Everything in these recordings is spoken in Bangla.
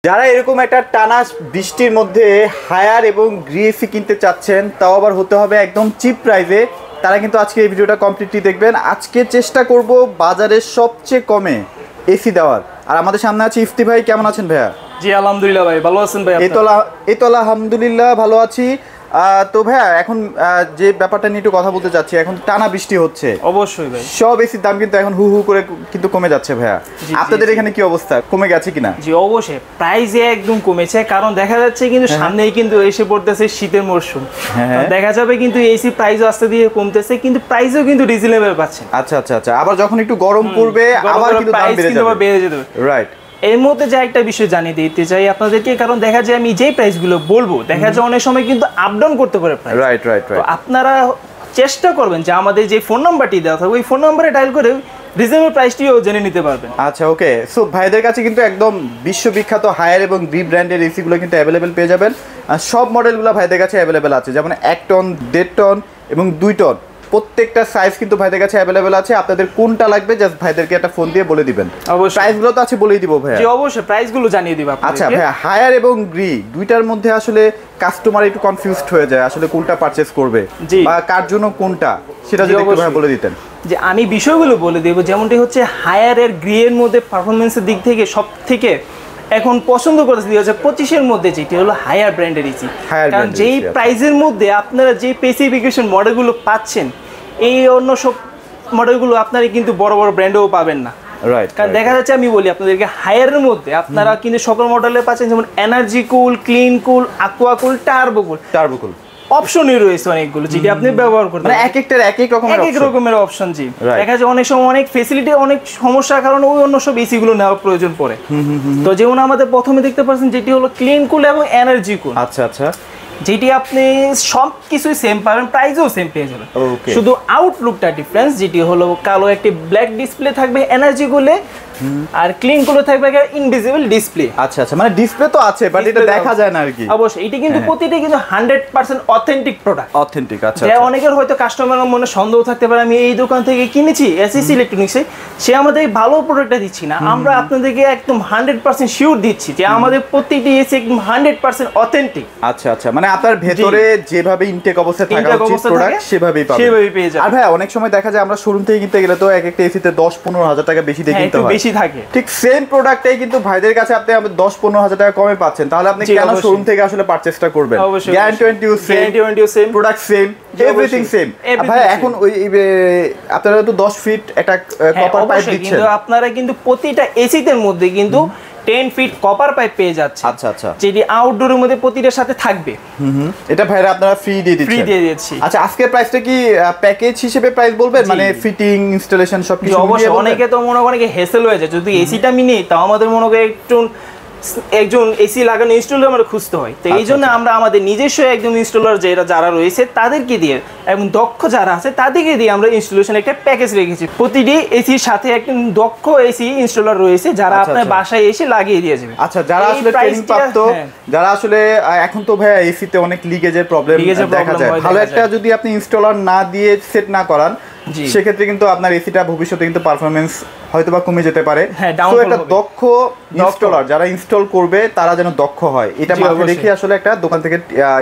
যারা এরকম একটা টানা বৃষ্টির মধ্যে হায়ার এবং গ্রিএসি কিনতে চাচ্ছেন, তাও আবার হতে হবে একদম চিপ প্রাইসে, তারা কিন্তু আজকে এই ভিডিওটা কমপ্লিটলি দেখবেন। আজকে চেষ্টা করব বাজারের সবচেয়ে কমে এসি দেওয়ার। আর আমাদের সামনে আছে ইফতি ভাই। কেমন আছেন ভাইয়া? জি আলহামদুলিল্লাহ ভাই, ভালো আছেন ভাই? এই তো আলহামদুলিল্লাহ ভালো আছি। তো ভাইয়া এখন যে ব্যাপারটা নিয়ে একটু কথা বলতে চাচ্ছি, এখন টানা বৃষ্টি হচ্ছে, অবশ্যই ভাই সব এসির দাম কিন্তু এখন হু হু করে কিন্তু কমে যাচ্ছে ভাইয়া। আপনাদের এখানে কি অবস্থা, কমে গেছে কিনা? জি অবশ্যই, প্রাইসে একদম কমেছে, কারণ দেখা যাচ্ছে কিন্তু সামনেই কিন্তু এসে পড়তেছে শীতের মরশুম। দেখা যাবে কিন্তু এসি প্রাইসও আস্তে দিয়ে কমতেছে, কিন্তু প্রাইসও কিন্তু রিজনেবল পাচ্ছেন। আচ্ছা আচ্ছা আচ্ছা, আবার যখন একটু গরম পড়বে আবার কিন্তু দাম বেড়ে যাবে। রাইট। এর মধ্যে যে একটা বিষয় জানিয়ে দিতে চাই আপনাদেরকে, কারণ দেখা যায় আমি যেই প্রাইসগুলো বলবো দেখা যায় অনেক সময় কিন্তু আপ ডাউন করতে পারে প্রাইস। Right right right. তো আপনারা চেষ্টা করবেন যে আমাদের যে ফোন নাম্বারটি দেওয়া থাকবে ওই ফোন নাম্বারে ডায়াল করে রিজনেবল প্রাইসটিও জেনে নিতে পারবেন। আচ্ছা ওকে। সো ভাইদের কাছে কিন্তু একদম বিশ্ববিখ্যাত হায়ার এবং বি ব্র্যান্ডের এসিগুলো কিন্তু অ্যাভেলেবেল পেয়ে যাবেন। আর সব মডেলগুলো ভাইদের কাছে অ্যাভেলেবেল আছে, যেমন 1 টন, 1.5 টন এবং 2 টন। প্রত্যেকটা সাইজ কিন্তু ভাইদের কাছে অ্যাভেলেবেল আছে। আপনাদের কোনটা লাগবে জাস্ট ভাইদেরকে একটা ফোন দিয়ে বলে দিবেন। অবশ্যই প্রাইসগুলো তো আছে বলেই দিব ভাইয়া। জি অবশ্যই, প্রাইসগুলো জানিয়ে দিব আপনাদের। আচ্ছা ভাইয়া, হায়ার এবং গ্রি দুইটার মধ্যে আসলে কাস্টমার একটু কনফিউজড হয়ে যায় আসলে কোনটা পারচেজ করবে বা কার জন্য কোনটা, সেটা যদি একটু ভাই বলে দিতেন। যে আমি বিষয়গুলো বলে দেব, যেমনটি হচ্ছে হায়ার এর গ্রি এর মধ্যে পারফরমেন্সের দিক থেকে সব থেকে এখন পছন্দ করেছে 2025-এর মধ্যে যেটি হলো হায়ার ব্র্যান্ডের এসি। কারণ যেই প্রাইসের মধ্যে আপনারা যে স্পেসিফিকেশন মডেলগুলো পাচ্ছেন, এই অন্য সব মডেলগুলো আপনারা কিন্তু বড় বড় ব্র্যান্ডেও পাবেন না। রাইট। কারণ দেখা যাচ্ছে আমি বলি আপনাদেরকে, হায়ারের মধ্যে আপনারা কিন্তু সকল মডেলে পাচ্ছেন, যেমন energy cool, clean cool, aqua cool, turbo cool অপশনই রয়েছে অনেকগুলো, যেটি আপনি ব্যবহার করতে মানে এক একটার এক এক রকমের অপশন। জি দেখা যায় অনেক সময় অনেক ফেসিলিটি অনেক সমস্যার কারণে ওই অন্য সব এসি গুলো নেওয়ার প্রয়োজন পড়ে। তো যেমন আমাদের প্রথমে দেখতে পাচ্ছেন যেটি হলো ক্লিন কুল এবং এনার্জি কুল। আচ্ছা আচ্ছা, যেটি আপনি সব কিছুই সেম পাবেন, প্রাইসও সেম পেয়ে যাবেন, শুধু আউটলুকটা ডিফারেন্স। যেটি হলো কালো একটি ব্ল্যাক ডিসপ্লে থাকবে এনার্জি গুলে, আর ক্লিন গুলো থাকবে ইনভিজিবল ডিসপ্লে। আচ্ছা আচ্ছা, মানে ডিসপ্লে তো আছে বাট এটা দেখা যায় না আর কি। অবশ্যই এটা কিন্তু প্রতিটা কিন্তু 100% অথেন্টিক প্রোডাক্ট। অথেন্টিক। আচ্ছা, যে অনেকের হয়তো কাস্টমারের মনে সন্দেহ থাকতে পারে আমি এই দোকান থেকে কিনেছি এসএসসি ইলেকট্রনিক্সে, সে আমাদের ভালো প্রোডাক্টটা দিচ্ছি না। আমরা আপনাদেরকে একদম 100% শিওর দিচ্ছি যে আমাদের প্রত্যেকটি এসি একদম 100% অথেন্টিক। আচ্ছা আচ্ছা, মানে আপনার ভেতরে যেভাবে ইনটেক অবস্থায় থাকা উচিত প্রোডাক্ট সেভাবেই পাবেন, সেভাবেই পেয়ে যাবেন। আর ভাই অনেক সময় দেখা যায় আমরা শোরুম থেকে কিনতে গেলে তো এক একটা এসিতে 10-15 হাজার টাকা বেশি দিয়ে কিনতে হয়, বেশি থাকে। ঠিক সেম প্রোডাক্টটাই কিন্তু ভাইদের কাছে আপনি 10-15 হাজার টাকা কমে পাচ্ছেন, তাহলে আপনি কেন শোরুম থেকে আসলে পারচেজটা করবেন? Guarantee same, product same, everything same. ভাই এখন ওই আপনারা তো 10 ফিট একটা কপার পাইপ দিচ্ছেন, কিন্তু আপনারা কিন্তু প্রতিটা এসিতে মধ্যে কিন্তু 10 ফিট কপার পাইপ পেয়ে যাচ্ছে। আচ্ছা আচ্ছা, যেটি আউটডোরের মধ্যে প্রতিটার সাথে থাকবে। এটা ভাইরা আপনারা ফ্রি দিয়ে দিচ্ছি। আচ্ছা আজকে প্রাইসটা কি প্যাকেজ হিসেবে প্রাইস বলবেন, মানে ফিটিং ইনস্টলেশন সবকিছু? অবশ্যই, অনেকে তো মনে করেন হেসেল হয়ে যায় যদি এসিটা আমি নিই, তাও আমাদের মনে করে একজন এসি লাগানো ইনস্টলার আমরা খুঁজতে হয়। তো এই জন্য আমরা আমাদের নিজস্ব একদম ইনস্টলার যারা রয়েছে তাদেরকে দিয়ে এবং দক্ষ যারা আছে তাদেরকে দিয়ে আমরা ইনস্টলেশন একটা প্যাকেজ রেখেছি। প্রতিটি এসির সাথে একজন দক্ষ এসি ইনস্টলার রয়েছে যারা আপনার বাসায় এসে লাগিয়ে দিয়ে যাবে। আচ্ছা, যারা আসলে ট্রেনিং প্রাপ্ত, যারা আসলে এখন তো ভাই এসিতে অনেক লিকেজের প্রবলেম দেখা যায়, ভালো একটা যদি আপনি ইনস্টলার না দিয়ে সেট না করান, সেক্ষেত্রে কিন্তু আপনার এসিটা ভবিষ্যতে কিন্তু পারফরমেন্স হয়তোবা কমে যেতে পারে। তো একটা দক্ষ ইনস্টলার যারা ইনস্টল করবে তারা যেন দক্ষ হয়, এটা মাথায় রেখে আসলে একটা দোকান থেকে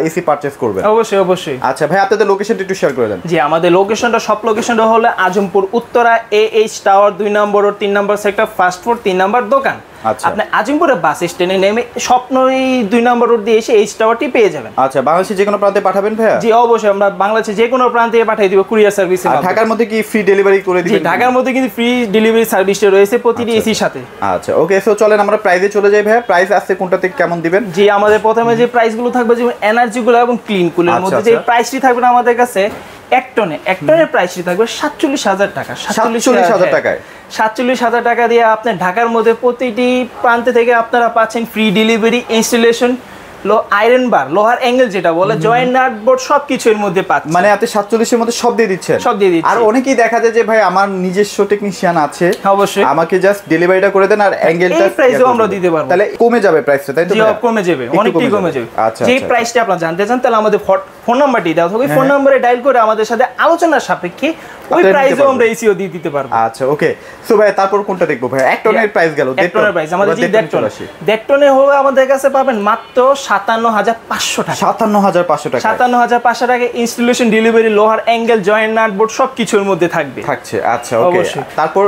এসি পারচেজ করবে। অবশ্যই অবশ্যই। আচ্ছা ভাই, আপনাদের লোকেশনটা একটু শেয়ার করে দেন। জি, আমাদের লোকেশনটা হলো আজমপুর উত্তরা AH টাওয়ার 2 নম্বর ও 3 নম্বর সেক্টর, ফার্স্ট ফ্লোর 3 নম্বর দোকান। আপনি আজিমপুরের বাস স্ট্যান্ডে নেমে স্বপ্নই 2 নম্বর রোড দিয়ে এসে এইচ টাওয়ারটি পেয়ে যাবেন। আচ্ছা, বাংলাদেশের যে কোনো প্রান্তে পাঠাবেন ভাইয়া? জি অবশ্যই, আমরা বাংলাদেশের যে কোনো প্রান্তে পাঠিয়ে দিব কুরিয়ার সার্ভিসে। ঢাকার মধ্যে কি ফ্রি ডেলিভারি করে দিবেন? ঢাকার মধ্যে কিন্তু ফ্রি ডেলিভারি সার্ভিসটা রয়েছে প্রতিটি এসির সাথে। আচ্ছা ওকে, সো চলেন আমরা প্রাইসে চলে যাই ভাইয়া। প্রাইস আছে কোনটা থেকে কেমন দিবেন? জি, আমাদের প্রথমে যে প্রাইসগুলো থাকবে যেমন এনার্জি গুলো এবং ক্লিন কুলের মধ্যে যে প্রাইসটি থাকবে আমাদের কাছে এক টনের প্রাইসটি থাকবে 47,000 টাকা। 47,000 টাকায় 47,000 টাকা দিয়ে আপনি ঢাকার মধ্যে প্রতিটি প্রান্ত থেকে আপনারা পাচ্ছেন ফ্রি ডেলিভারি, ইনস্টলেশন, আয়রন বার, লোহার অ্যাঙ্গেল যেটা বলে, জয়েন্ট নাট বোর্ড সবকিছু এর মধ্যে পাচ্ছেন। মানে আপনি 47 এর মধ্যে সব দিয়ে দিচ্ছেন? সব দিয়ে দিচ্ছি। আর অনেকেই দেখা যায় যে ভাই আমার নিজস্ব টেকনিশিয়ান আছে, অবশ্যই আমাকে জাস্ট ডেলিভারিটা করে দেন আর অ্যাঙ্গেলটা এই প্রাইসও আমরা দিতে পারবো। তাহলে কমে যাবে প্রাইসটা, তাই তো? জি কমে যাবে, অনেকটাই কমে যাবে। আচ্ছা, যে প্রাইসটা আপনারা জানতে চান তাহলে আমাদের ফোন নাম্বারটি দাও, ওই ফোন নম্বরে ডায়াল করে আমাদের সাথে আলোচনার সাপেক্ষে ওই প্রাইসও আমরা এসিও দিয়ে দিতে পারবো। আচ্ছা ওকে। সো ভাই তারপর কোনটা দেখবো ভাই? এক টনের প্রাইস গেল, এক টনের প্রাইস আমাদের জি দেড় টনে হবে আমাদের কাছে পাবেন মাত্র 57500 টাকা। 57500 টাকা। 57500 টাকা ইনস্টলেশন, ডেলিভারি, লোহার অ্যাঙ্গেল, জয়েন্ট নাট বোর্ড সবকিছুর মধ্যে থাকবে। আচ্ছা ওকে। তারপর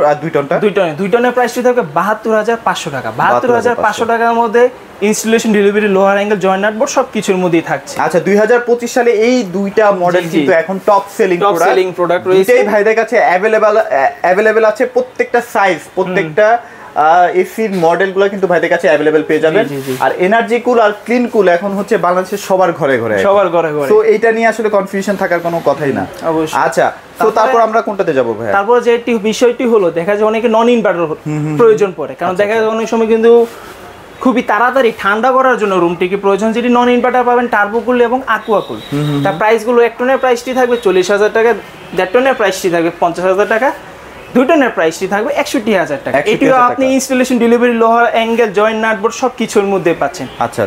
দুই টনের প্রাইসটি থাকবে 72500 টাকা। 72500 টাকার মধ্যে ইনস্টলেশন, ডেলিভারি, লোহার অ্যাঙ্গেল, জয়েন্ট নাট বোর্ড সবকিছুর মধ্যেই থাকছে। আচ্ছা 2025 সালে এই দুইটা মডেল কিন্তু এখন টপ সেলিং প্রোডাক্ট রয়েছে ভাইদের কাছে। অ্যাভেলেবল আছে প্রত্যেকটা সাইজ, প্রত্যেকটা এসির মডেলগুলো কিন্তু ভাইদের কাছে অ্যাভেলেবল পেয়ে যাবেন। আর এনার্জি কুল আর ক্লিন কুল এখন হচ্ছে বাংলাদেশের সবার ঘরে ঘরে। তো এইটা নিয়ে আসলে কনফিউশন থাকার কোনো কথাই না। আচ্ছা তো তারপর আমরা কোনটাতে যাব ভাই? তারপর যে বিষয়টি হলো, দেখা যায় অনেকে নন ইনভার্টার প্রয়োজন পড়ে, কারণ দেখা যায় অনেক সময় কিন্তু খুবই তাড়াতাড়ি ঠান্ডা করার জন্য রুমটিকে প্রয়োজন, যেটি নন ইনভার্টার পাবেন টার্বোকুল এবং আকুয়াকুল। তার প্রাইসগুলো এক টনের প্রাইসটি থাকবে 40,000 টাকা, দেড় টনের প্রাইসটি থাকবে 50,000 টাকা, দুই টনের প্রাইসটি থাকবে 61,000 টাকা। এটিও আপনি ইনস্টলেশন, ডেলিভারি, লোহার অ্যাঙ্গেল, জয়েন্ট নাট বোর্ড সবকিছুর মধ্যে পাচ্ছেন। আচ্ছা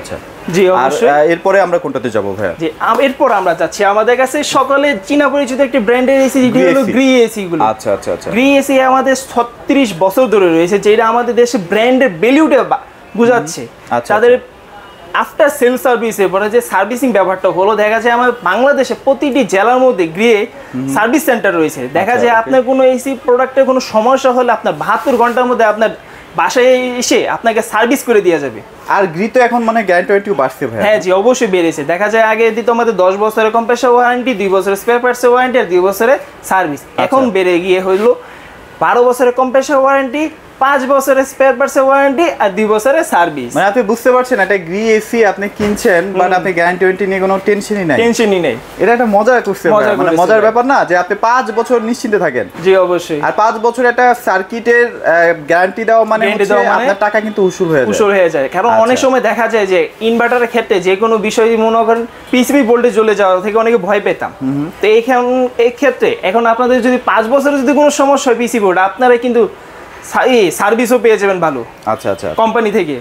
জি অবশ্যই। এরপরে আমরা কোনটাতে যাব ভাই? জি এরপর আমরা যাচ্ছি আমাদের কাছে সকলে চিনা পরিচিত একটি ব্র্যান্ডের এসি, যেটি হলো গ্রি এসি গুলো। আচ্ছা গ্রি এসি আমাদের 36 বছর ধরে রয়েছে, যেটা আমাদের দেশে ব্র্যান্ডের ভ্যালুটা বুঝাচ্ছে। তাদের আফটার সেল সার্ভিসে পরে যে সার্ভিসিং ব্যাপারটা হলো, দেখা যায় আমার বাংলাদেশে প্রতিটি জেলার মধ্যে গ্রিয়ে সার্ভিস সেন্টার রয়েছে। দেখা যায় আপনার কোনো এসি প্রোডাক্টের কোনো সমস্যা হলে আপনার 72 ঘন্টার মধ্যে আপনার বাসায় এসে আপনাকে সার্ভিস করে দেওয়া যাবে। আর গ্রি তো এখন মানে গ্যারান্টি বাড়ছে ভাই? হ্যাঁ জি অবশ্যই বেড়েছে। দেখা যায় আগে দিত আমাদের 10 বছরের কম্প্রেসার ওয়ারেন্টি, 2 বছরের স্পেয়ার পার্টসের ওয়ারেন্টি আর 2 বছরের সার্ভিস। এখন বেড়ে গিয়ে হইল 12 বছরের কম্প্রেসার ওয়ারেন্টি, 5 বছরের স্পেয়ার পার্টসের ওয়ারেন্টি আর 2 বছরের সার্ভিস। মানে আপনি বুঝতে পারছেন এটা গ্রি এসি আপনি কিনছেন, বাট আপনি গ্যারান্টি নিয়ে কোনো টেনশনই নাই। এটা একটা মজা করছে, মানে মজার ব্যাপার না যে আপনি 5 বছর নিশ্চিন্তে থাকেন। জি অবশ্যই। আর 5 বছর একটা সার্কিটের গ্যারান্টি দাও মানে আপনার টাকা কিন্তু উসুল হয়ে যায়। কারণ অনেক সময় দেখা যায় যে ইনভার্টারের ক্ষেত্রে যে কোনো বিষয় মনে করেন পিসিবি ভোল্টেজ চলে যাওয়া থেকে অনেকে ভয় পেতাম। তো এই ক্ষেত্রে এখন আপনাদের যদি 5 বছরের যদি কোনো সমস্যা হয় পিসিবি বোর্ড, আপনারা কিন্তু সার্ভিসও পেয়ে যাবেন ভালো। আচ্ছা কোম্পানি থেকে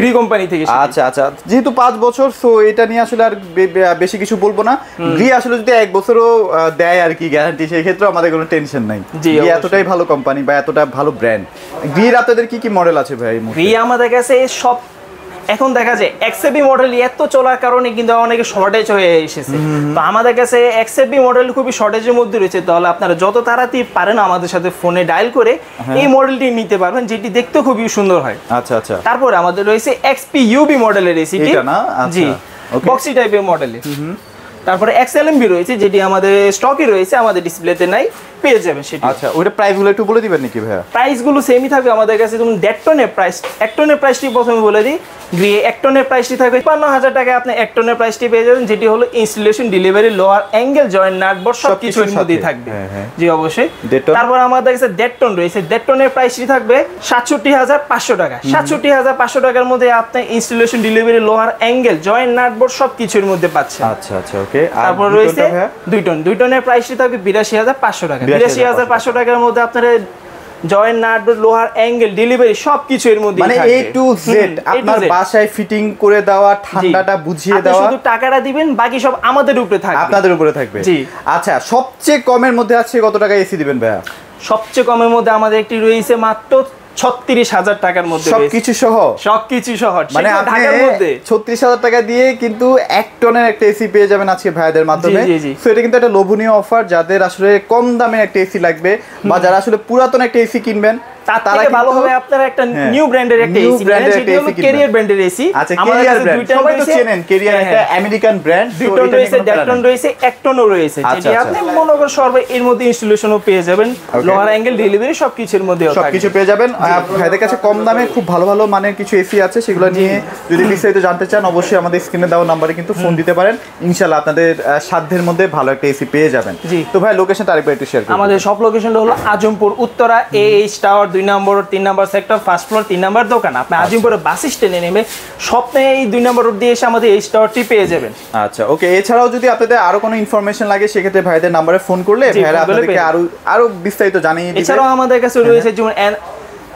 গ্রি কোম্পানি থেকে। আচ্ছা যেহেতু 5 বছর, সো এটা নিয়ে আসলে আর বেশি কিছু বলবো না। গ্রি আসলে যদি 1 বছরও দেয় আর কি গ্যারান্টি, সেই ক্ষেত্রে আমাদের কোনো টেনশন নাই। গ্রি এতটাই ভালো কোম্পানি বা এতটা ভালো ব্র্যান্ড। গ্রির আপনাদের কি মডেল আছে ভাই? গ্রি আমাদের কাছে সব এখন দেখা যায় এক্সএবি মডেল এত চলার কারণে কিন্তু অনেকে শর্টেজ হয়ে এসেছে। তো আমাদের কাছে এক্সএবি মডেল খুবই শর্টেজের মধ্যে রয়েছে। তাহলে আপনারা যত তাড়াতাড়ি পারেন আমাদের সাথে ফোনে ডায়াল করে এই মডেলটি নিতে পারবেন, যেটি দেখতে খুবই সুন্দর হয়। আচ্ছা তারপরে আমাদের রয়েছে এক্সপি ইউবি মডেলের এসিটি, জি বক্সি টাইপের মডেলের। তারপরে এক্সএলএমবি রয়েছে, যেটি আমাদের স্টকে রয়েছে, আমাদের ডিসপ্লেতে নাই, পেয়ে যাবেন সেটা। আচ্ছা ওইটা প্রাইসগুলো একটু বলে দিবেন নাকি ভাইয়া? প্রাইসগুলো সেমই থাকবে আমাদের কাছে। তুমি 1.5 টনের প্রাইস, 1 টনের প্রাইসটি প্রথমে বলে দিই। গ্রি 1 টনের প্রাইসটি থাকবে 55,000 টাকায় আপনি 1 টনের প্রাইসটি পেয়ে যাবেন, যেটি হলো ইনস্টলেশন, ডেলিভারি, লোহার অ্যাঙ্গেল, জয়েন্ট নাট বোর্ড সবকিছুর মধ্যেই থাকবে। জি অবশ্যই। তারপর আমাদের কাছে 1.5 টন রয়েছে। 1.5 টনের প্রাইসটি থাকবে 67,500 টাকা। 67,500 টাকার মধ্যে আপনি ইনস্টলেশন, ডেলিভারি, লোহার অ্যাঙ্গেল, জয়েন্ট নাট বোর্ড সবকিছুর মধ্যে পাচ্ছেন। আচ্ছা ওকে। তারপর রয়েছে 2 টনের প্রাইসটি থাকবে 82,500 টাকা। 82,500 টাকার মধ্যে আপনারা জয়েন্ট নাট, লোহার অ্যাঙ্গেল, ডেলিভারি সবকিছু এর মধ্যে মানে A to Z আপনার বাসায় ফিটিং করে দেওয়া, ঠান্ডাটা বুঝিয়ে দেওয়া, শুধু টাকাটা দিবেন, বাকি সব আমাদের উপরে থাকবে, আপনাদের উপরে থাকবে। জি আচ্ছা সবচেয়ে কমের মধ্যে আছে কত টাকা এসি দিবেন ভাইয়া? সবচেয়ে কমের মধ্যে আমাদের একটি রয়েছে মাত্র 36,000 টাকার মধ্যে, সবকিছু সহ। মানে ঢাকার মধ্যে 36,000 টাকা দিয়ে কিন্তু 1 টনের একটা এসি পেয়ে যাবেন আজকে ভাইদের মাধ্যমে। সো এটা কিন্তু একটা লোভনীয় অফার, যাদের আসলে কম দামে একটা এসি লাগবে বা যারা আসলে পুরাতন একটা এসি কিনবেন, তারা ভালো হবে আপনারা একটা নিউ ব্র্যান্ডের একটা এসি কিনবেন, সেটা হলো ক্যারিয়ার ব্র্যান্ডের এসি। আচ্ছা ক্যারিয়ার ব্র্যান্ড সবাই তো চেনেন, ক্যারিয়ার একটা আমেরিকান ব্র্যান্ড। 2 টন রয়েছে, 1.5 টন রয়েছে, 1 টনও রয়েছে, যেটি আপনি মনে করেন সর্ব এর মধ্যে ইনস্টলেশনও পেয়ে যাবেন, লোহার অ্যাঙ্গেল, ডেলিভারি সবকিছুর মধ্যে সবকিছু পেয়ে যাবেন। ভাইদের কাছে কম দামে খুব ভালো ভালো মানের কিছু এসি আছে, সেগুলো নিয়ে যদি বিস্তারিত জানতে চান অবশ্যই আমাদের স্ক্রিনে দেওয়া নম্বরে কিন্তু ফোন দিতে পারেন। ইনশাআল্লাহ আপনাদের সাধ্যের মধ্যে ভালো একটা এসি পেয়ে যাবেন। তো ভাই লোকেশনটা আরেকবার একটু শেয়ার করুন। আমাদের সব লোকেশনটা হলো আজমপুর উত্তরা AH টাওয়ার 2 2 নম্বর 3 নম্বর সেক্টর ফার্স্ট ফ্লোর 3 নম্বর দোকান। আপনি আজিমপুরে বাস স্ট্যান্ডে নেমে স্বপ্নে এই 2 নম্বর রোড দিয়ে এসে আমাদের এই স্টোরটি পেয়ে যাবেন। আচ্ছা ওকে, এছাড়াও যদি আপনাদের আরো কোনো ইনফরমেশন লাগে সেক্ষেত্রে ভাইদের নম্বরে ফোন করলে ভাইরা আপনাদেরকে আরো বিস্তারিত জানিয়ে দিবে। এছাড়াও আমাদের কাছে রয়েছে যেমন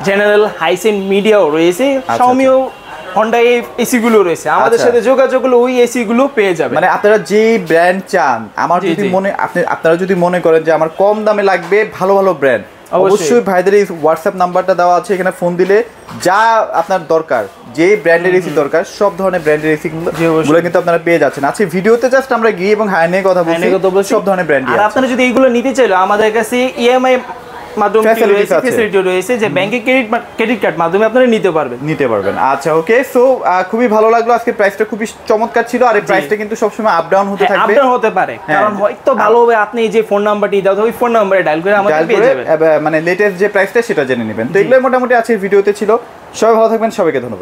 জেনারেল, হাইসেন্ড, মিডিয়াও রয়েছে, শাওমিও, হন্ডা এসি গুলো রয়েছে। আমাদের সাথে যোগাযোগ করলে ওই এসি গুলো পেয়ে যাবেন। মানে আপনারা যে ব্র্যান্ড চান, আমার যদি আপনারা যদি মনে করেন যে আমার কম দামে লাগবে ভালো ভালো ব্র্যান্ড, অবশ্যই ভাইদের এই হোয়াটসঅ্যাপ নাম্বারটা দেওয়া আছে, এখানে ফোন দিলে যা আপনার দরকার, যে ব্র্যান্ডের এসি দরকার সব ধরনের ব্র্যান্ডের এসি গুলো কিন্তু আপনারা পেয়ে যাচ্ছেন। আজকে ভিডিওতে জাস্ট আমরা গিয়ে এবং হাই নিয়ে কথা বলছি, সব ধরনের ব্র্যান্ড। আর আপনারা যদি এইগুলো নিতে চাইলে আমাদের কাছে ইএমআই মাধ্যমে ফ্যাসিলিটি রয়েছে, যে ব্যাংকে ক্রেডিট কার্ড মাধ্যমে আপনারা নিতে পারবেন। আচ্ছা ওকে, সো খুবই ভালো লাগলো, আজকে প্রাইসটা খুবই চমৎকার ছিল। আর এই প্রাইসটা কিন্তু সবসময় আপ ডাউন হতে থাকবে, আপ ডাউন হতে পারে, কারণ হয়তো ভালো হবে আপনি যে ফোন নাম্বারটি দাও ওই ফোন নম্বরে ডায়াল করে আমাদের পেয়ে যাবেন, মানে লেটেস্ট যে প্রাইসটা সেটা জেনে নেবেন। তো এগুলো মোটামুটি আজকের ভিডিওতে ছিল। সবাই ভালো থাকবেন, সবাইকে ধন্যবাদ।